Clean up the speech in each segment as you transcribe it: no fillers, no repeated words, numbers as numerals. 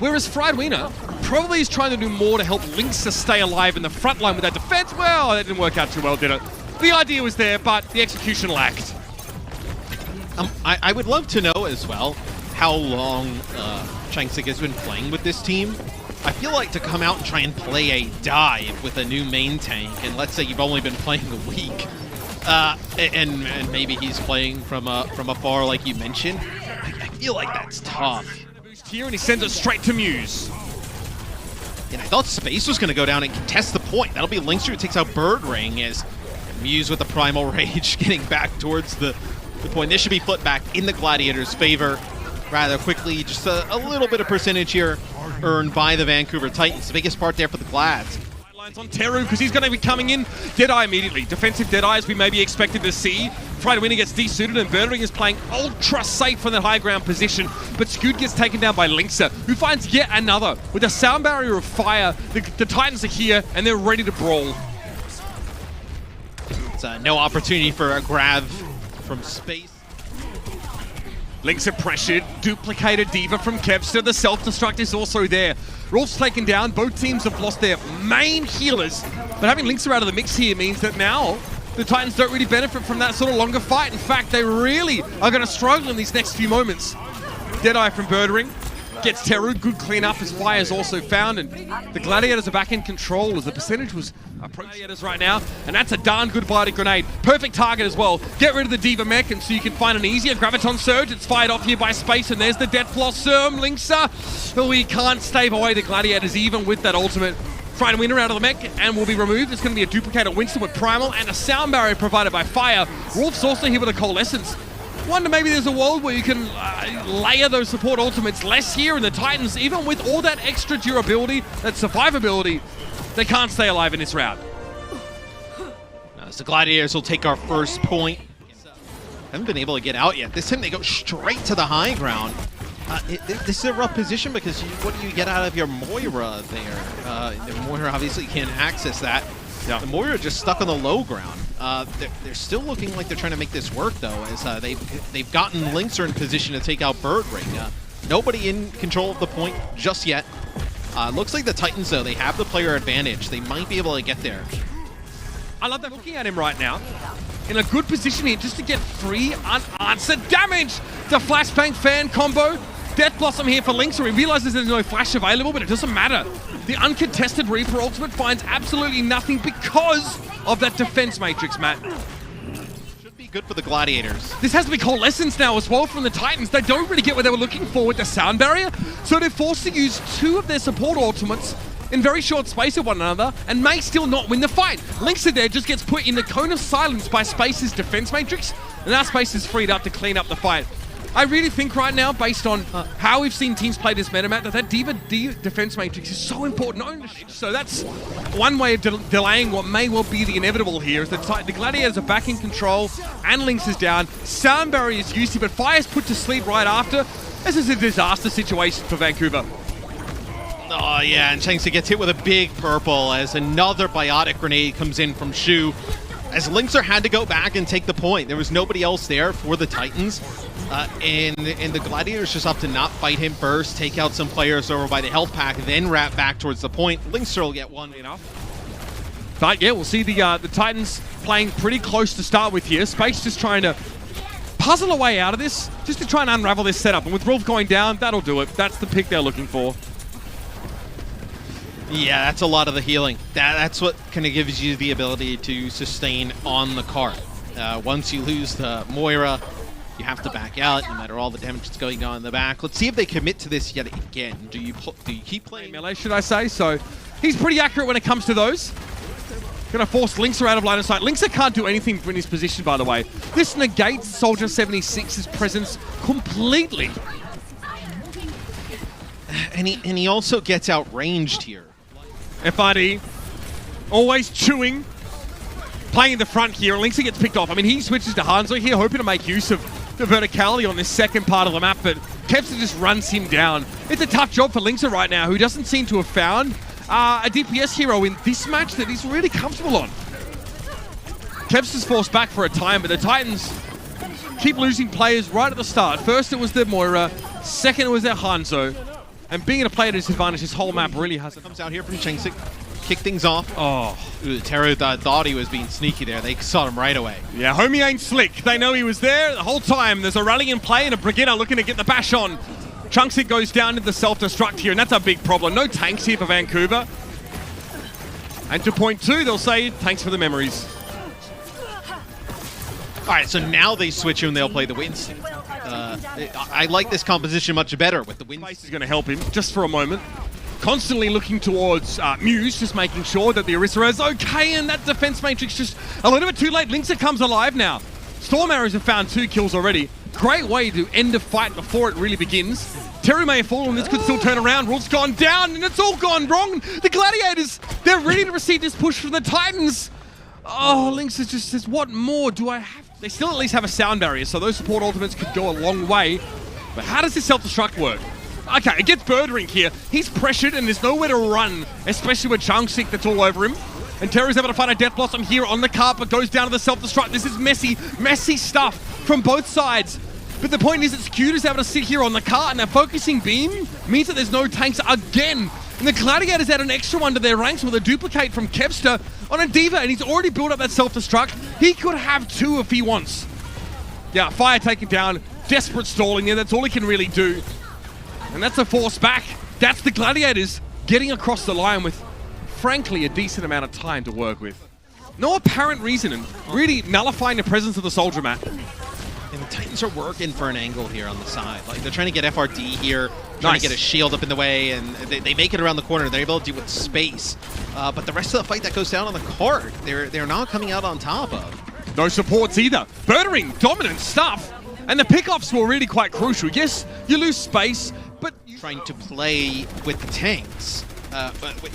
Whereas Fried Wiener probably is trying to do more to help Lynx to stay alive in the front line with that defense. Well, that didn't work out too well, did it? The idea was there, but the execution lacked. I would love to know as well how long Changsik has been playing with this team. I feel like to come out and try and play a dive with a new main tank, and let's say you've only been playing a week, and maybe he's playing from afar like you mentioned, I feel like that's tough. Here, and he sends it straight to Muse. And I thought Space was going to go down and contest the point. That'll be Lynx who takes out Bird Ring as Muse with the Primal Rage getting back towards the point. This should be flipped back in the Gladiators' favor rather quickly. Just a little bit of percentage here earned by the Vancouver Titans. The biggest part there for the Glads. Lines on Teru because he's going to be coming in. Deadeye immediately. Defensive Deadeye as we may be expected to see. Fried Wiener gets desuited and Birdring is playing ultra safe from the high ground position. But Scoot gets taken down by Lynxer, who finds yet another. With a sound barrier of fire, the Titans are here and they're ready to brawl. It's no opportunity for a grab from Space. Lynxer pressured, duplicated Diva from Kevster. The self-destruct is also there. Rolf's taken down. Both teams have lost their main healers. But having Lynxer out of the mix here means that now the Titans don't really benefit from that sort of longer fight. In fact, they really are going to struggle in these next few moments. Deadeye from Birdring gets Teru. Good cleanup as Fire is also found. And the Gladiators are back in control as the percentage was Gladiators right now. And that's a darn good biotic grenade. Perfect target as well. Get rid of the Diva mech and so you can find an easier Graviton Surge. It's fired off here by Space and there's the Death Blossom. Lynxer, who he can't stave away the Gladiators even with that ultimate. Fried Wiener out of the mech and will be removed. It's going to be a duplicate of Winston with Primal and a sound barrier provided by Fire. Wolf's also here with a Coalescence. Wonder maybe there's a world where you can layer those support ultimates less here, and the Titans, even with all that extra durability, that survivability, they can't stay alive in this round. So the Gladiators will take our first point. Haven't been able to get out yet. This time they go straight to the high ground. This is a rough position because what do you get out of your Moira there? The Moira obviously can't access that. Yeah. The Moira just stuck on the low ground. They're still looking like they're trying to make this work though, as they've gotten Lynxer in position to take out Bird Ring. Nobody in control of the point just yet. Looks like the Titans though, they have the player advantage. They might be able to get there. I love that looking at him right now. In a good position here just to get free unanswered damage. The Flashbang fan combo. Death Blossom here for Lynxer. He realizes there's no flash available, but it doesn't matter. The uncontested Reaper ultimate finds absolutely nothing because of that defense matrix, Matt. Should be good for the Gladiators. This has to be Coalescence now as well from the Titans. They don't really get what they were looking for with the sound barrier, so they're forced to use two of their support ultimates in very short space of one another and may still not win the fight. Lynxer there just gets put in the cone of silence by Space's defense matrix, and now Space is freed up to clean up the fight. I really think right now, based on how we've seen teams play this meta map, that Diva defense matrix is so important. So that's one way of delaying what may well be the inevitable here. Is that the Gladiators are back in control and Lynx is down. Sound barrier is used here, but Fire's put to sleep right after. This is a disaster situation for Vancouver. Oh yeah, and Changsik gets hit with a big purple as another biotic grenade comes in from Shu. As Lynxer had to go back and take the point. There was nobody else there for the Titans. And the Gladiators just have to not fight him first, take out some players over by the health pack, then wrap back towards the point. Lynxer will get one enough. But yeah, we'll see the Titans playing pretty close to start with here. Space just trying to puzzle a way out of this, just to try and unravel this setup. And with Rolf going down, that'll do it. That's the pick they're looking for. Yeah, that's a lot of the healing. That's what kind of gives you the ability to sustain on the cart. Once you lose the Moira, you have to back out, no matter all the damage that's going on in the back. Let's see if they commit to this yet again. Do you keep playing melee, should I say? So he's pretty accurate when it comes to those. Gonna force Lynxer out of line of sight. Lynxer can't do anything in his position, by the way. This negates Soldier 76's presence completely. And he also gets outranged here. FRD, always chewing, playing in the front here, and Lynxer gets picked off. I mean, he switches to Hangzhou here, hoping to make use of the verticality on this second part of the map, but Kevster just runs him down. It's a tough job for Lynxer right now, who doesn't seem to have found a DPS hero in this match that he's really comfortable on. Kevster's forced back for a time, but the Titans keep losing players right at the start. First it was their Moira, second it was their Hangzhou. And being at a player disadvantage, this whole map really has... Comes out here from Chengsik, kick things off. Oh. Teru thought he was being sneaky there. They saw him right away. Yeah, homie ain't slick. They know he was there the whole time. There's a rally in play and a Brigitte looking to get the bash on. Chunksik goes down into the self-destruct here, and that's a big problem. No tanks here for Vancouver. And to point two, they'll say, thanks for the memories. All right, so now they switch him, they'll play the Winston. I like this composition much better with the Winston. Space is going to help him just for a moment. Constantly looking towards Muse, just making sure that the Orisa is okay, and that defense matrix just a little bit too late. Linksa comes alive now. Storm Arrows have found 2 kills already. Great way to end a fight before it really begins. Teru may have fallen, this could still turn around. Wolf's gone down, and it's all gone wrong. The Gladiators, they're ready to receive this push from the Titans. Oh, Linksa just says, what more do I have? They still at least have a sound barrier, so those support ultimates could go a long way. But how does this self-destruct work? Okay, it gets Birdring here. He's pressured and there's nowhere to run, especially with Chungsik that's all over him. And Teru's able to find a Death Blossom here on the carpet, goes down to the self-destruct. This is messy stuff from both sides. But the point is that Skewed is able to sit here on the cart, and their focusing beam means that there's no tanks again. And the Gladiators add an extra one to their ranks with a duplicate from Kevster on a Diva, and he's already built up that self-destruct. He could have 2 if he wants. Yeah, fire taken down, desperate stalling there, that's all he can really do. And that's a force back. That's the Gladiators getting across the line with, frankly, a decent amount of time to work with. No apparent reason, and really nullifying the presence of the Soldier Mat. And the Titans are working for an angle here on the side. Like, they're trying to get FRD here, trying to get a shield up in the way, and they make it around the corner. They're able to do it with space. But the rest of the fight that goes down on the card, they're not coming out on top of. No supports either. Birdring, dominant stuff. And the pickoffs were really quite crucial. Yes, you lose space, but... Trying to play with the tanks,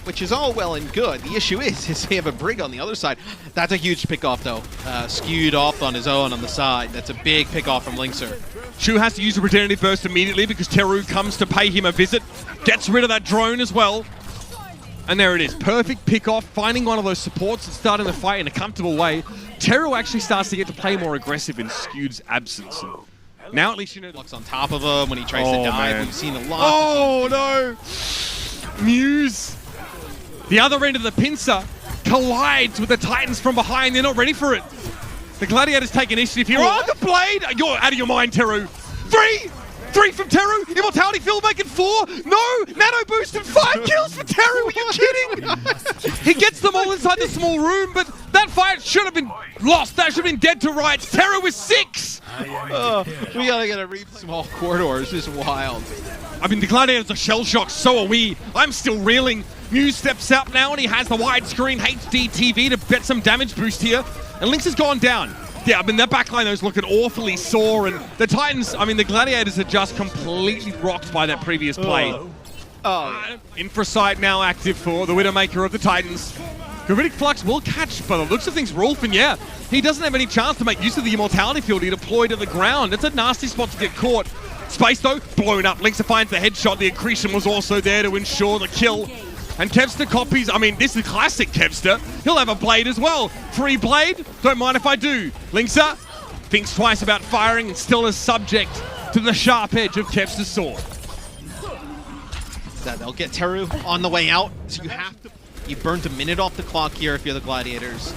which is all well and good. The issue is they have a Brig on the other side. That's a huge pickoff, though. Skewed off on his own on the side. That's a big pickoff from Linkser. Shu has to use a Regenerative Burst immediately because Teru comes to pay him a visit. Gets rid of that drone as well. And there it is. Perfect pickoff, finding one of those supports and starting the fight in a comfortable way. Teru actually starts to get to play more aggressive in Skewed's absence. Now at least you know... Looks on top of him when he tries to dive. Man. We've seen a lot. Oh, no! Muse. The other end of the pincer collides with the Titans from behind. They're not ready for it. The Gladiators take initiative here. Oh, the blade! You're out of your mind, Teru. 3 from Teru. Immortality Field making 4. No! Nano boost and 5 kills for Teru. Are you kidding? He gets them all inside the small room, but that fight should have been lost. That should have been dead to rights. Teru with 6. We gotta get a read small corridors. This is wild. I mean, the Gladiators are shell-shocked, so are we. I'm still reeling. Muse steps up now, and he has the widescreen HD TV to get some damage boost here. And Lynx has gone down. Yeah, I mean, their backline, those looking awfully sore. And the Titans, I mean, the Gladiators are just completely rocked by that previous play. Infrasight now active for the Widowmaker of the Titans. Gravitic Flux will catch, by the looks of things, Rolf, and yeah, he doesn't have any chance to make use of the Immortality Field he deployed to the ground. It's a nasty spot to get caught. Space, though, blown up. Linksa finds the headshot. The accretion was also there to ensure the kill. And Kevster copies, I mean, this is classic Kevster. He'll have a blade as well. Free blade, don't mind if I do. Linksa thinks twice about firing and still is subject to the sharp edge of Kevster's sword. They'll get Teru on the way out, so you burned a minute off the clock here if you're the Gladiators.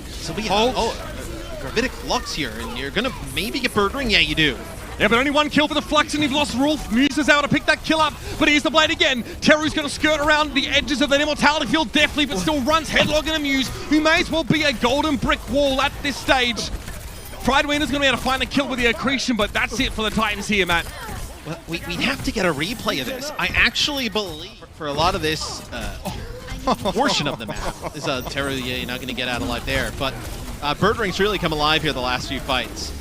So we have, Gravitic Flux here, and you're gonna maybe get Birdring. Yeah, you do. Yeah, but only 1 kill for the Flux, and you've lost Rolf. Muse is able to pick that kill up, but here's the blade again. Teru's going to skirt around the edges of that Immortality Field deftly, but still runs headlong into Muse, who may as well be a golden brick wall at this stage. Pridewinder's going to be able to find the kill with the accretion, but that's it for the Titans here, Matt. Well, we'd have to get a replay of this. I actually believe for a lot of this portion of the map is Teru, you're not going to get out alive there, but Birdring's really come alive here the last few fights.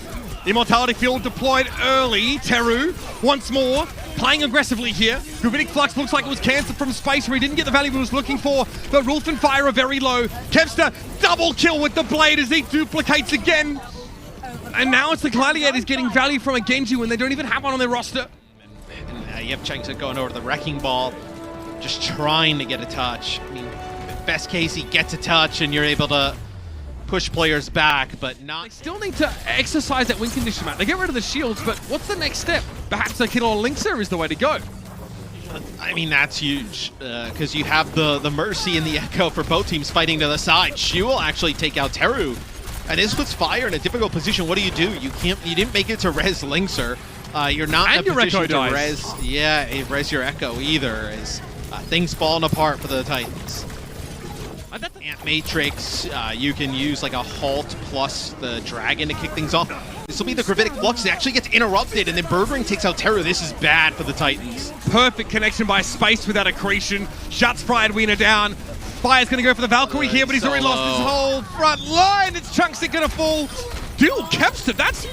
Immortality Field deployed early. Teru, once more, playing aggressively here. Gravitic Flux looks like it was cancelled from space where he didn't get the value he was looking for, but Rolf and Fire are very low. Kevster, double kill with the blade as he duplicates again. And now it's the Gladiators getting value from a Genji when they don't even have one on their roster. And you have Chengdu going over the Wrecking Ball, just trying to get a touch. I mean, best case, he gets a touch and you're able to push players back, but not... They still need to exercise that win condition, Matt. They get rid of the shields, but what's the next step? Perhaps a kill on Linkser is the way to go. I mean, that's huge, because you have the Mercy and the Echo for both teams fighting to the side. Shu will actually take out Teru, and this puts Fire in a difficult position. What do? You didn't make it to res Linkser. You're not in a position to res your Echo either, as things falling apart for the Titans. Ant Matrix, you can use like a halt plus the Dragon to kick things off. This will be the Gravitic Flux. It actually gets interrupted, and then Birdring takes out Teru. This is bad for the Titans. Perfect connection by Space without accretion. Shuts Pride Wiener down. Fire's going to go for the Valkyrie here, but he's already lost his whole front line. It's Chunksick going to fall. Dual Kepster, that's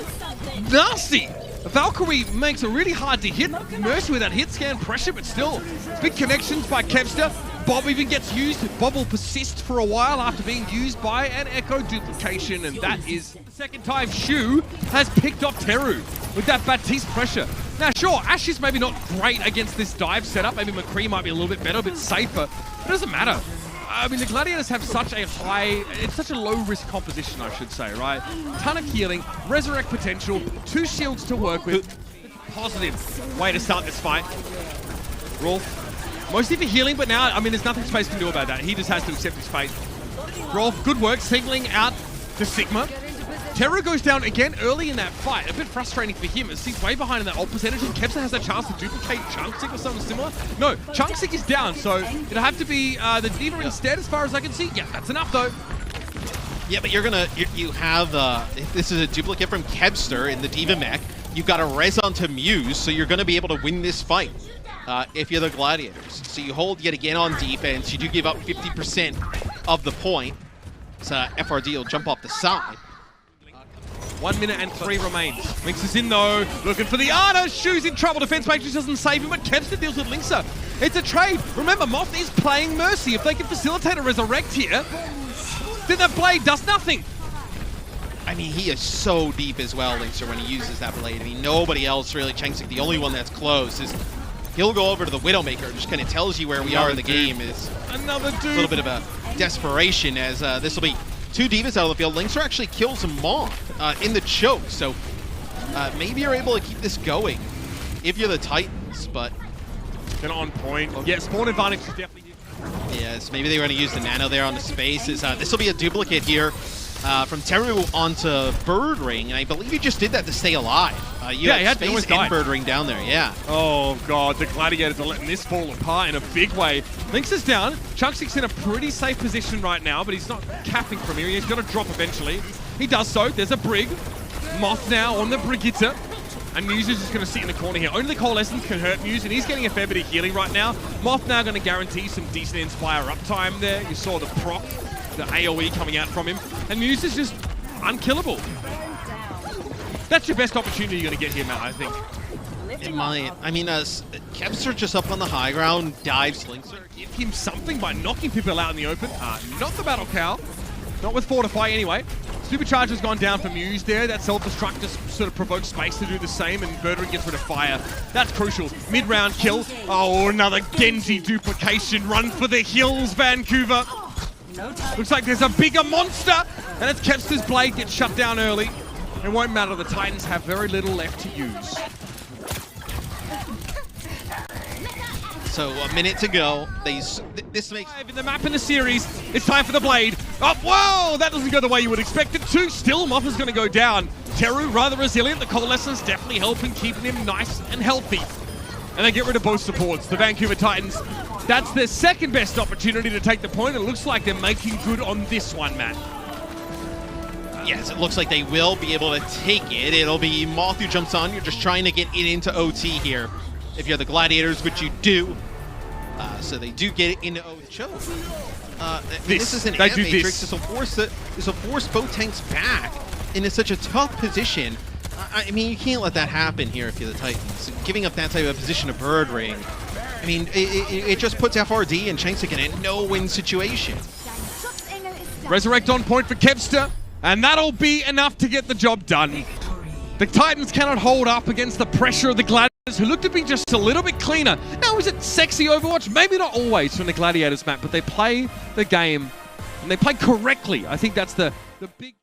nasty. Valkyrie makes it really hard to hit Mercy with that hit scan pressure, but still, big connections by Kepster. Bob even gets used. Bob will persist for a while after being used by an Echo duplication, and that is the second time Shu has picked off Teru with that Baptiste pressure. Now, sure, Ash is maybe not great against this dive setup. Maybe McCree might be a little bit better, a bit safer, but it doesn't matter. I mean, the Gladiators have such a it's such a low-risk composition, I should say, right? Ton of healing, resurrect potential, 2 shields to work with. Positive way to start this fight. Rolf. Mostly for healing, but now, I mean, there's nothing Space can do about that. He just has to accept his fate. Rolf, good work, singling out the Sigma. Teru goes down again early in that fight. A bit frustrating for him as he's way behind in that ult percentage, and Kepster has a chance to duplicate Chunksick or something similar. No, Chunksick is down, so it'll have to be the D.Va instead as far as I can see. Yeah, that's enough though. Yeah, but you have, if this is a duplicate from Kepster in the D.Va mech, you've got a res onto Muse, so you're going to be able to win this fight. If you're the Gladiators. So you hold yet again on defense. You do give up 50% of the point. So FRD will jump off the side. 1 minute and 3 remains. Lynx is in though, looking for the Ana. Shu's in trouble. Defense Matrix doesn't save him, but Kepster deals with Linkser. It's a trade. Remember, Moth is playing Mercy. If they can facilitate a resurrect here, then that blade does nothing. I mean, he is so deep as well, Linkser, when he uses that blade. I mean, nobody else really. Chengsick, the only one that's close, is he'll go over to the Widowmaker. Just kind of tells you where we are in the game. Is another dude. A little bit of a desperation, as this will be 2 Divas out of the field. Linkser actually kills Moth in the choke, so maybe you're able to keep this going if you're the Titans, but... They're on point. Yeah, spawn advantage is definitely... Yes, maybe they were going to use the nano there on the space. This will be a duplicate here from Teru onto Birdring, and I believe he just did that to stay alive. You had space and Birdring down there, yeah. Oh god, the Gladiators are letting this fall apart in a big way. Lynx is down. Chunksick's in a pretty safe position right now, but he's not capping from here. He's got to drop eventually. He does so. There's a Brig. Moth now on the Brigitte. And Muse is just going to sit in the corner here. Only Coalescence can hurt Muse, and he's getting a fair bit of healing right now. Moth now going to guarantee some decent Inspire uptime there. You saw the proc, the AoE coming out from him. And Muse is just unkillable. That's your best opportunity you're going to get here, Matt, I think. It might. I mean, Kepster just up on the high ground, dives Linkser. Give him something by knocking people out in the open. Not the Battle Cow. Not with Fortify anyway. Supercharge has gone down for Muse there. That self-destruct just sort of provokes Space to do the same, and Birdring gets rid of Fire. That's crucial. Mid-round kill. Oh, another Genji duplication. Run for the hills, Vancouver. Looks like there's a bigger monster, and it's Kepster's blade gets shut down early. It won't matter. The Titans have very little left to use. So a minute to go. This makes in the map in the series. It's time for the blade. Oh, whoa! That doesn't go the way you would expect it to. Still, Moth is going to go down. Teru rather resilient. The Coalescence definitely helping keeping him nice and healthy. And they get rid of both supports. The Vancouver Titans. That's their second best opportunity to take the point. It looks like they're making good on this one, Matt. Yes, it looks like they will be able to take it. It'll be Moth who jumps on. You're just trying to get it into OT here. If you're the Gladiators, which you do. So they do get it into OT. This is an Ant Matrix. This will force both tanks back into such a tough position. I mean, you can't let that happen here if you're the Titans. Giving up that type of position to Birdring. I mean, it just puts FRD and Chengsick in a no-win situation. Resurrect on point for Kepster. And that'll be enough to get the job done. The Titans cannot hold up against the pressure of the Gladiators, who look to be just a little bit cleaner. Now, is it sexy Overwatch? Maybe not always from the Gladiators map, but they play the game, and they play correctly. I think that's the big...